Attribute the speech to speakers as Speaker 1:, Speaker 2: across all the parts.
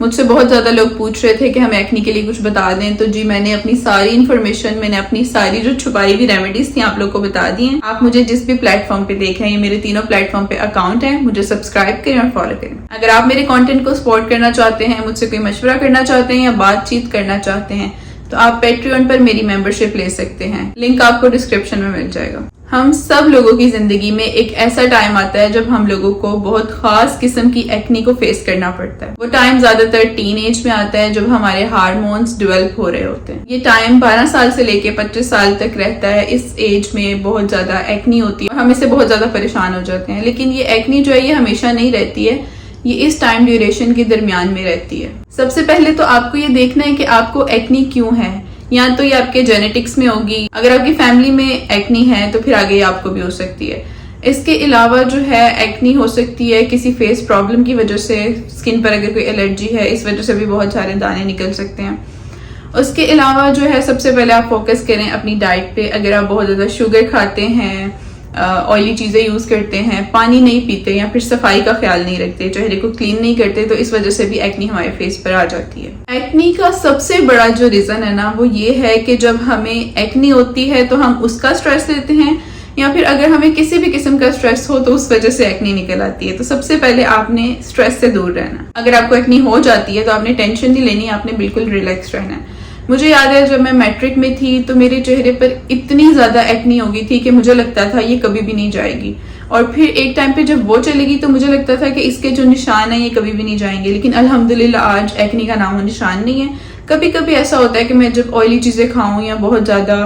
Speaker 1: मुझसे बहुत ज्यादा लोग पूछ रहे थे कि हमें एक्नी के लिए कुछ बता दें, तो जी मैंने अपनी सारी इन्फॉर्मेशन, मैंने अपनी सारी जो छुपाई हुई रेमेडीज थी आप लोग को बता दी हैं। आप मुझे जिस भी प्लेटफॉर्म पे देखें, ये मेरे तीनों प्लेटफॉर्म पे अकाउंट है, मुझे सब्सक्राइब करें और फॉलो करें। अगर आप मेरे कंटेंट को सपोर्ट करना चाहते हैं, मुझसे कोई मशवरा करना चाहते हैं या बातचीत करना चाहते हैं, तो आप पेट्रियन पर मेरी मेंबरशिप ले सकते हैं। लिंक आपको डिस्क्रिप्शन में मिल जाएगा। हम सब लोगों की जिंदगी में एक ऐसा टाइम आता है जब हम लोगों को बहुत खास किस्म की एक्नी को फेस करना पड़ता है। वो टाइम ज्यादातर टीन एज में आता है जब हमारे हार्मोन्स डेवलप हो रहे होते हैं। ये टाइम 12 साल से लेके 25 साल तक रहता है। इस एज में बहुत ज्यादा एक्नी होती है और हम इससे बहुत ज्यादा परेशान हो जाते हैं। लेकिन ये एक्नी जो है ये हमेशा नहीं रहती है, ये इस टाइम ड्यूरेशन के दरमियान में रहती है। सबसे पहले तो आपको ये देखना है कि आपको एक्नी क्यों है। या तो ये आपके जेनेटिक्स में होगी, अगर आपकी फैमिली में एक्नी है तो फिर आगे आपको भी हो सकती है। इसके अलावा जो है एक्नी हो सकती है किसी फेस प्रॉब्लम की वजह से, स्किन पर अगर कोई एलर्जी है इस वजह से भी बहुत सारे दाने निकल सकते हैं। उसके अलावा जो है सबसे पहले आप फोकस करें अपनी डाइट पे। अगर आप बहुत ज़्यादा शुगर खाते हैं, ऑयली चीज़ें यूज़ करते हैं, पानी नहीं पीते या फिर सफाई का ख्याल नहीं रखते, चेहरे को क्लीन नहीं करते, तो इस वजह से भी एक्नी हमारे फेस पर आ जाती है। एक्नी का सबसे बड़ा जो रीज़न है ना वो ये है कि जब हमें एक्नी होती है तो हम उसका स्ट्रेस लेते हैं, या फिर अगर हमें किसी भी किस्म का स्ट्रेस हो तो उस वजह से एक्नी निकल आती है। तो सबसे पहले आपने स्ट्रेस से दूर रहना। अगर आपको एक्नी हो जाती है तो आपने टेंशन नहीं लेनी, आपने बिल्कुल रिलैक्स रहना है। मुझे याद है जब मैं मैट्रिक में थी तो मेरे चेहरे पर इतनी ज्यादा एक्नी हो गई थी कि मुझे लगता था ये कभी भी नहीं जाएगी, और फिर एक टाइम पे जब वो चलेगी तो मुझे लगता था कि इसके जो निशान है ये कभी भी नहीं जाएंगे। लेकिन अल्हम्दुलिल्लाह आज एक्नी का नामो निशान नहीं है। कभी कभी ऐसा होता है कि मैं जब ऑयली चीजें खाऊं या बहुत ज्यादा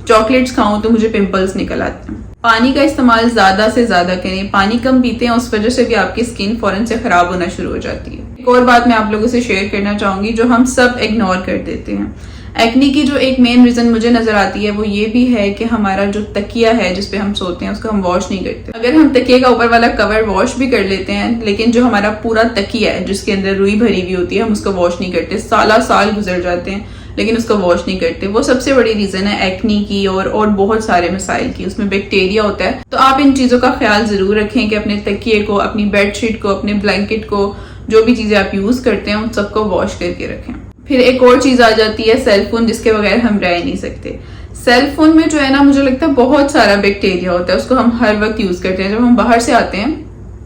Speaker 1: चॉकलेट्स खाऊं तो मुझे पिंपल्स निकल आते हैं। पानी का इस्तेमाल ज्यादा से ज्यादा करें। पानी कम पीते हैं उस वजह से भी आपकी स्किन फौरन से खराब होना शुरू हो जाती है। एक और बात मैं आप लोगों से शेयर करना चाहूंगी जो हम सब इग्नोर कर देते हैं। एक्नी की जो एक मेन रीजन मुझे नजर आती है वो ये भी है कि हमारा जो तकिया है जिसपे हम सोते हैं उसको हम वॉश नहीं करते। अगर हम तकिए का ऊपर वाला कवर वॉश भी कर लेते हैं, लेकिन जो हमारा पूरा तकिया है जिसके अंदर रुई भरी हुई होती है हम उसको वॉश नहीं करते। साल गुजर जाते हैं लेकिन उसको वॉश नहीं करते। वो सबसे बड़ी रीजन है एक्नी की और बहुत सारे मसाइल की। उसमें बैक्टीरिया होता है। तो आप इन चीजों का ख्याल जरूर रखें कि अपने तकिए को, अपनी बेडशीट को, अपने ब्लैंकेट को, जो भी चीजें आप यूज करते हैं उन सबको वॉश करके रखें। फिर एक और चीज आ जाती है सेल फोन, जिसके बगैर हम रह नहीं सकते। सेल फोन में जो है ना मुझे लगता है बहुत सारा बैक्टीरिया होता है, उसको हम हर वक्त यूज करते हैं। जब हम बाहर से आते हैं,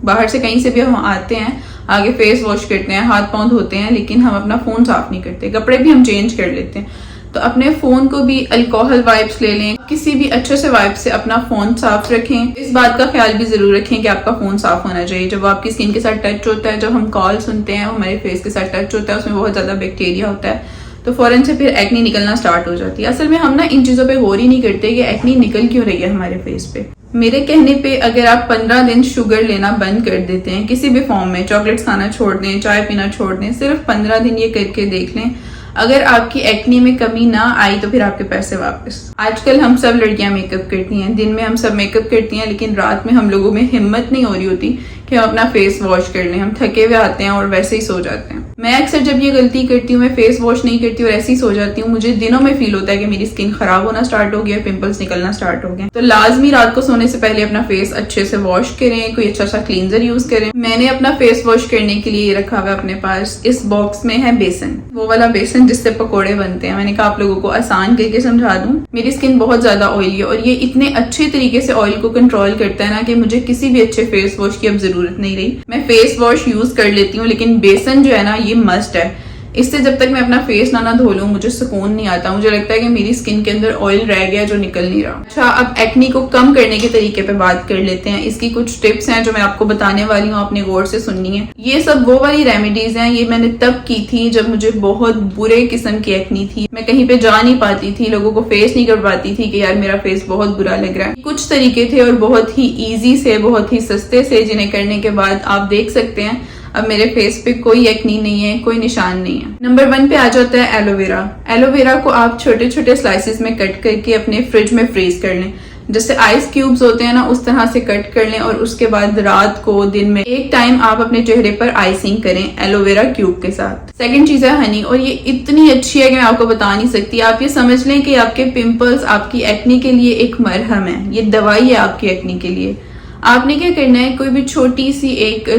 Speaker 1: बाहर से कहीं से भी हम आते हैं, आगे फेस वॉश करते हैं, हाथ पांव धोते हैं, लेकिन हम अपना फोन साफ नहीं करते। कपड़े भी हम चेंज कर लेते हैं। तो अपने फोन को भी अल्कोहल वाइप्स ले लें, किसी भी अच्छे से वाइप से अपना फोन साफ रखें। इस बात का ख्याल भी जरूर रखें कि आपका फोन साफ होना चाहिए। जब आपकी स्किन के साथ टच होता है, जब हम कॉल सुनते हैं, हमारे फेस के साथ टच होता है, उसमें बहुत ज्यादा बैक्टीरिया होता है, तो फौरन से फिर एक्नी निकलना स्टार्ट हो जाती है। असल में हम ना इन चीजों पे गौर ही नहीं करते कि एक्नी निकल क्यों रही है हमारे फेस पे। मेरे कहने पे अगर आप 15 दिन शुगर लेना बंद कर देते हैं किसी भी फॉर्म में, चॉकलेट्स खाना छोड़ दें, चाय पीना छोड़ दें, सिर्फ 15 दिन ये करके देख लें, अगर आपकी एक्नी में कमी ना आई तो फिर आपके पैसे वापस। आजकल हम सब लड़कियां मेकअप करती हैं, दिन में हम सब मेकअप करती हैं, लेकिन रात में हम लोगों में हिम्मत नहीं हो रही होती कि हम अपना फेस वॉश कर लें। हम थके हुए आते हैं और वैसे ही सो जाते हैं। मैं अक्सर जब ये गलती करती हूँ, मैं फेस वॉश नहीं करती और ऐसे ही सो जाती हूँ, मुझे दिनों में फील होता है कि मेरी स्किन खराब होना स्टार्ट हो गया, पिंपल्स निकलना स्टार्ट हो गए। तो लाजमी रात को सोने से पहले अपना फेस अच्छे से वॉश करें, कोई अच्छा सा क्लींजर यूज करें। मैंने अपना फेस वॉश करने के लिए ये रखा हुआ अपने पास। इस बॉक्स में है बेसन, वो वाला बेसन जिससे पकौड़े बनते हैं। मैंने कहा आप लोगों को आसान करके समझा दूं। मेरी स्किन बहुत ज्यादा ऑयली है और ये इतने अच्छे तरीके से ऑयल को कंट्रोल करता है ना कि मुझे किसी भी अच्छे फेस वॉश की अब जरूरत नहीं रही। मैं फेस वॉश यूज कर लेती हूँ, लेकिन बेसन जो है ना ये मस्ट है। इससे जब तक मैं अपना फेस ना धो लूं मुझे सुकून नहीं आता। मुझे लगता है कि मेरी स्किन के अंदर ऑयल रह गया जो निकल नहीं रहा। अच्छा, अब एक्नी को कम करने के तरीके पे बात कर लेते हैं। इसकी कुछ टिप्स हैं जो मैं आपको बताने वाली हूँ, आपने गौर से सुननी है। ये सब वो वाली रेमेडीज हैं, ये मैंने तब की थी जब मुझे बहुत बुरे किस्म की एक्नी थी। मैं कहीं पे जा नहीं पाती थी, लोगों को फेस नहीं कर पाती थी कि यार मेरा फेस बहुत बुरा लग रहा है। कुछ तरीके थे और बहुत ही ईजी से, बहुत ही सस्ते से, जिन्हें करने के बाद आप देख सकते हैं अब मेरे फेस पे कोई एक्नी नहीं है, कोई निशान नहीं है। नंबर 1 पे आ जाता है एलोवेरा। एलोवेरा को आप छोटे छोटे स्लाइसेस में कट करके अपने फ्रिज में फ्रीज कर लें। जैसे आइस क्यूब्स होते हैं ना, उस तरह से कट कर लें और उसके बाद रात को, दिन में एक टाइम आप अपने चेहरे पर आइसिंग करें एलोवेरा क्यूब के साथ। सेकंड चीज है हनी, और ये इतनी अच्छी है कि मैं आपको बता नहीं सकती। आप ये समझ लें कि आपके पिंपल्स आपकी एक्नी के लिए एक मरहम है, ये दवाई है आपकी एक्नी के लिए। आपने क्या करना है, कोई भी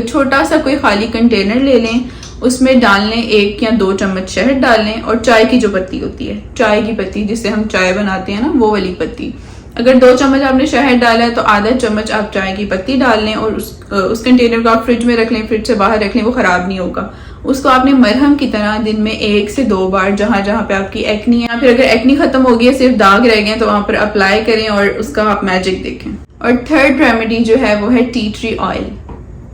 Speaker 1: छोटा सा कोई खाली कंटेनर ले लें, उसमें डाल लें 1 या 2 चम्मच शहद डाल लें, और चाय की जो पत्ती होती है, चाय की पत्ती जिससे हम चाय बनाते हैं ना, वो वाली पत्ती। अगर 2 चम्मच आपने शहद डाला है तो आधा चम्मच आप चाय की पत्ती डाल लें, और उस कंटेनर को आप फ्रिज में रख लें, फ्रिज से बाहर रख लें, वो खराब नहीं होगा। उसको आपने मरहम की तरह दिन में 1 से 2 बार जहां जहां पे आपकी एक्नी है, या फिर अगर एक्नी खत्म हो गई है, सिर्फ दाग रह गए तो वहां पर अप्लाई करें और उसका आप मैजिक देखें। और थर्ड रेमेडी जो है वो है tea tree oil.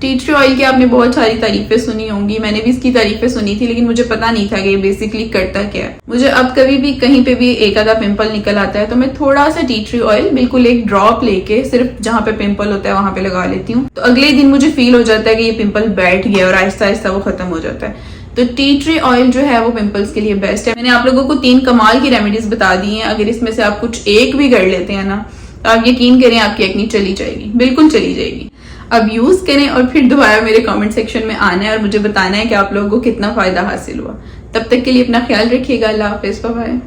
Speaker 1: Tea tree oil की आपने बहुत सारी तारीफें सुनी होंगी, मैंने भी इसकी तारीफें सुनी थी, लेकिन मुझे पता नहीं था कि ये बेसिकली करता क्या है। मुझे अब कभी भी कहीं पे भी एक आधा पिंपल निकल आता है तो मैं थोड़ा सा टी ट्री ऑयल बिल्कुल 1 ड्रॉप लेके सिर्फ जहां पे पिंपल होता है वहां पे लगा लेती हूँ। तो अगले दिन मुझे फील हो जाता है कि ये पिंपल बैठ गया और आहिस्ता आहिस्ता वो खत्म हो जाता है। तो टी ट्री ऑयल जो है वो पिंपल्स के लिए बेस्ट है। मैंने आप लोगों को 3 कमाल की रेमेडीज बता दी हैं, अगर इसमें से आप कुछ एक भी कर लेते हैं ना, तो आप यकीन करें आपकी एक्नी चली जाएगी, बिल्कुल चली जाएगी। अब यूज करें और फिर दोबारा मेरे कमेंट सेक्शन में आना है और मुझे बताना है कि आप लोगों को कितना फायदा हासिल हुआ। तब तक के लिए अपना ख्याल रखिएगा। अल्लाह हाफिज, बाय बाय।